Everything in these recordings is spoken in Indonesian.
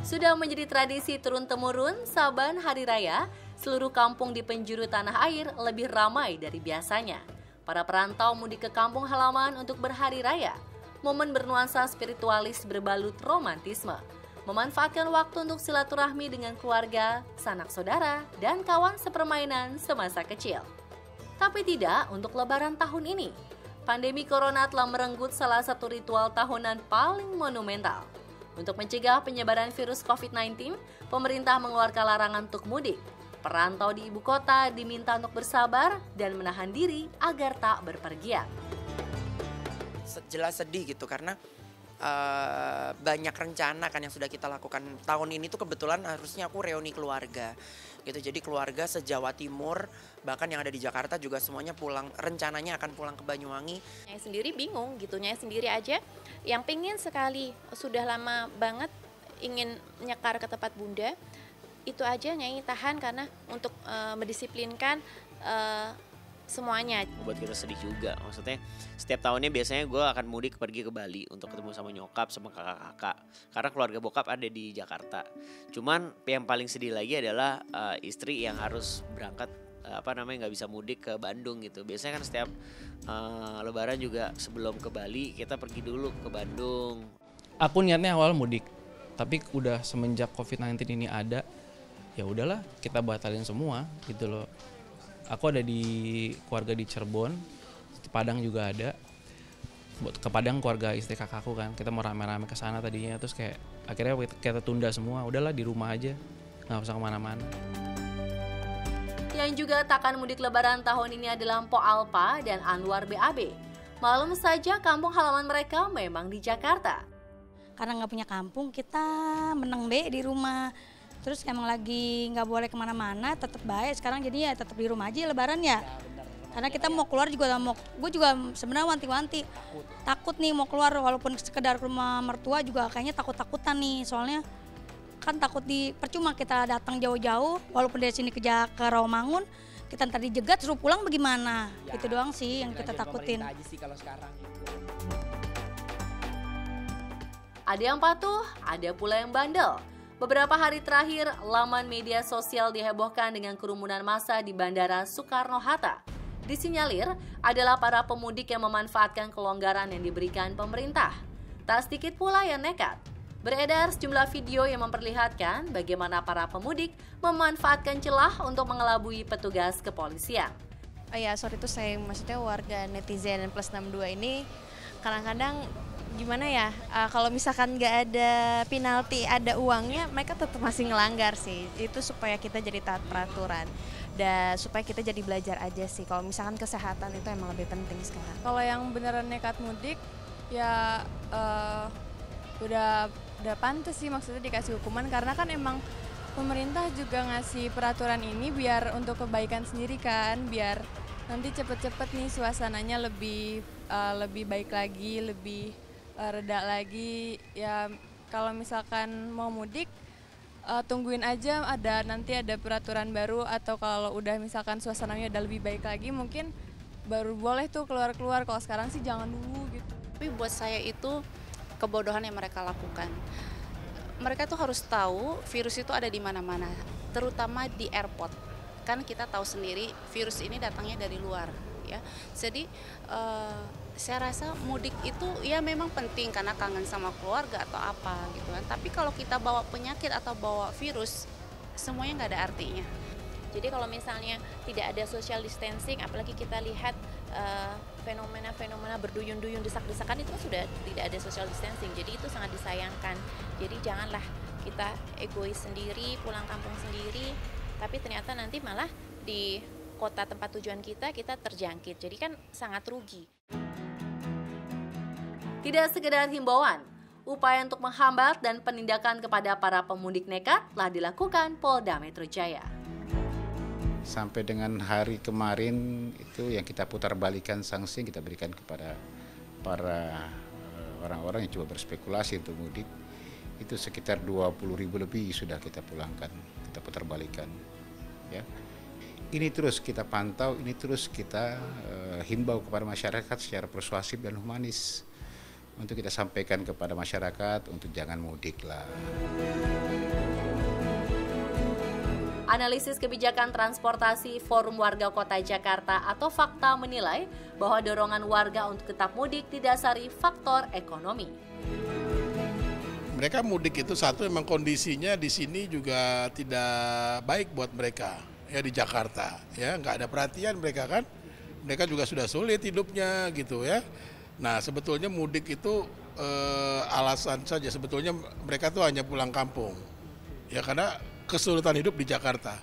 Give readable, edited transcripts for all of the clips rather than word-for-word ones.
Sudah menjadi tradisi turun-temurun, saban hari raya, seluruh kampung di penjuru tanah air lebih ramai dari biasanya. Para perantau mudik ke kampung halaman untuk berhari raya. Momen bernuansa spiritualis berbalut romantisme. Memanfaatkan waktu untuk silaturahmi dengan keluarga, sanak saudara, dan kawan sepermainan semasa kecil. Tapi tidak untuk Lebaran tahun ini. Pandemi Corona telah merenggut salah satu ritual tahunan paling monumental. Untuk mencegah penyebaran virus COVID-19, pemerintah mengeluarkan larangan untuk mudik. Perantau di ibu kota diminta untuk bersabar dan menahan diri agar tak berpergian. Jelas sedih gitu karena banyak rencana kan yang sudah kita lakukan. Tahun ini tuh kebetulan harusnya aku reuni keluarga gitu. Jadi keluarga se-Jawa Timur, bahkan yang ada di Jakarta juga semuanya pulang, rencananya akan pulang ke Banyuwangi. Nyai sendiri bingung gitu, Nyai sendiri aja yang pengen sekali, sudah lama banget ingin nyekar ke tempat Bunda. Itu aja Nyai tahan karena untuk mendisiplinkan semuanya. Buat kita sedih juga, maksudnya setiap tahunnya biasanya gue akan mudik pergi ke Bali untuk ketemu sama nyokap, sama kakak-kakak. Karena keluarga bokap ada di Jakarta. Cuman yang paling sedih lagi adalah istri yang harus berangkat nggak bisa mudik ke Bandung gitu. Biasanya kan setiap Lebaran juga sebelum ke Bali kita pergi dulu ke Bandung. Aku niatnya awal mudik, tapi udah semenjak COVID-19 ini ada, ya udahlah kita batalin semua gitu loh. Aku ada di keluarga di Cirebon, di Padang juga ada. Ke Padang keluarga istri kakakku kan, kita mau rame-rame ke sana tadinya, terus kayak akhirnya kita tunda semua. Udahlah di rumah aja, nggak usah kemana-mana. Yang juga tak akan mudik Lebaran tahun ini adalah Mpok Alpa dan Anwar BAB. Malam saja kampung halaman mereka memang di Jakarta. Karena nggak punya kampung, kita meneng deh di rumah. Terus emang lagi nggak boleh kemana-mana, tetap baik sekarang jadi ya tetap di rumah aja Lebaran ya. Karena kita mau keluar juga gue juga sebenarnya wanti-wanti takut nih mau keluar, walaupun sekedar ke rumah mertua juga kayaknya takut-takutan nih, soalnya kan takut percuma kita datang jauh-jauh, walaupun dari sini ke Rawamangun kita ntar dijegat suruh pulang bagaimana, ya, itu doang sih yang kita takutin. Aja sih kalau sekarang. Ada yang patuh, ada pula yang bandel. Beberapa hari terakhir, laman media sosial dihebohkan dengan kerumunan massa di Bandara Soekarno-Hatta. Disinyalir adalah para pemudik yang memanfaatkan kelonggaran yang diberikan pemerintah. Tak sedikit pula yang nekat. Beredar sejumlah video yang memperlihatkan bagaimana para pemudik memanfaatkan celah untuk mengelabui petugas kepolisian. Oh ya, sorry itu saya maksudnya warga netizen plus 62 ini kadang-kadang gimana ya, kalau misalkan nggak ada penalti, ada uangnya, mereka tetap masih ngelanggar sih. Itu supaya kita jadi taat peraturan dan supaya kita jadi belajar aja sih. Kalau misalkan kesehatan itu emang lebih penting sekarang. Kalau yang beneran nekat mudik, ya udah pantas sih maksudnya dikasih hukuman, karena kan emang pemerintah juga ngasih peraturan ini biar untuk kebaikan sendiri kan, biar nanti cepet-cepet nih suasananya lebih baik lagi, lebih reda lagi. Ya kalau misalkan mau mudik tungguin aja nanti ada peraturan baru, atau kalau udah misalkan suasananya udah lebih baik lagi mungkin baru boleh tuh keluar-keluar. Kalau sekarang sih jangan dulu gitu. Tapi buat saya itu kebodohan yang mereka lakukan. Mereka tuh harus tahu virus itu ada di mana-mana, terutama di airport. Kan kita tahu sendiri virus ini datangnya dari luar ya. Jadi saya rasa mudik itu ya memang penting karena kangen sama keluarga atau apa gitu kan. Tapi kalau kita bawa penyakit atau bawa virus, semuanya nggak ada artinya. Jadi kalau misalnya tidak ada social distancing, apalagi kita lihat fenomena-fenomena berduyun-duyun, desak-desakan, itu sudah tidak ada social distancing. Jadi itu sangat disayangkan. Jadi janganlah kita egois sendiri, pulang kampung sendiri, tapi ternyata nanti malah di kota tempat tujuan kita terjangkit. Jadi kan sangat rugi. Tidak sekedar himbauan, upaya untuk menghambat dan penindakan kepada para pemudik nekat telah dilakukan Polda Metro Jaya. Sampai dengan hari kemarin itu yang kita putar balikan sanksi yang kita berikan kepada para orang-orang yang coba berspekulasi untuk mudik, itu sekitar 20.000 lebih sudah kita pulangkan, kita putar balikan. Ya. Ini terus kita pantau, ini terus kita himbau kepada masyarakat secara persuasif dan humanis untuk kita sampaikan kepada masyarakat untuk jangan mudik lah. Analisis kebijakan transportasi Forum Warga Kota Jakarta atau Fakta menilai bahwa dorongan warga untuk tetap mudik didasari faktor ekonomi. Mereka mudik itu satu, memang kondisinya di sini juga tidak baik buat mereka ya di Jakarta ya, nggak ada perhatian mereka kan, mereka juga sudah sulit hidupnya gitu ya. Nah sebetulnya mudik itu alasan saja, sebetulnya mereka tuh hanya pulang kampung ya karena kesulitan hidup di Jakarta.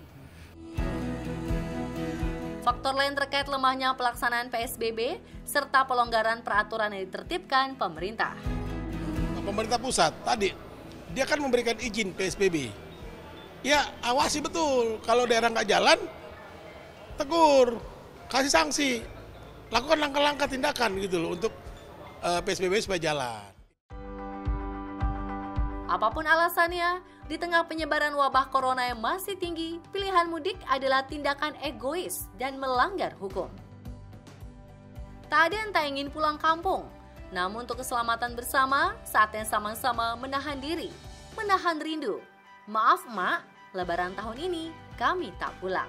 Faktor lain terkait lemahnya pelaksanaan PSBB serta pelonggaran peraturan yang ditertibkan pemerintah. Pemerintah pusat tadi dia kan memberikan izin PSBB. Ya awasi betul, kalau daerah nggak jalan, tegur, kasih sanksi, lakukan langkah-langkah tindakan gitu loh untuk PSBB supaya jalan. Apapun alasannya, di tengah penyebaran wabah corona yang masih tinggi, pilihan mudik adalah tindakan egois dan melanggar hukum. Tak ada yang tak ingin pulang kampung, namun untuk keselamatan bersama, saatnya sama-sama menahan diri, menahan rindu. Maaf, Mak, Lebaran tahun ini kami tak pulang.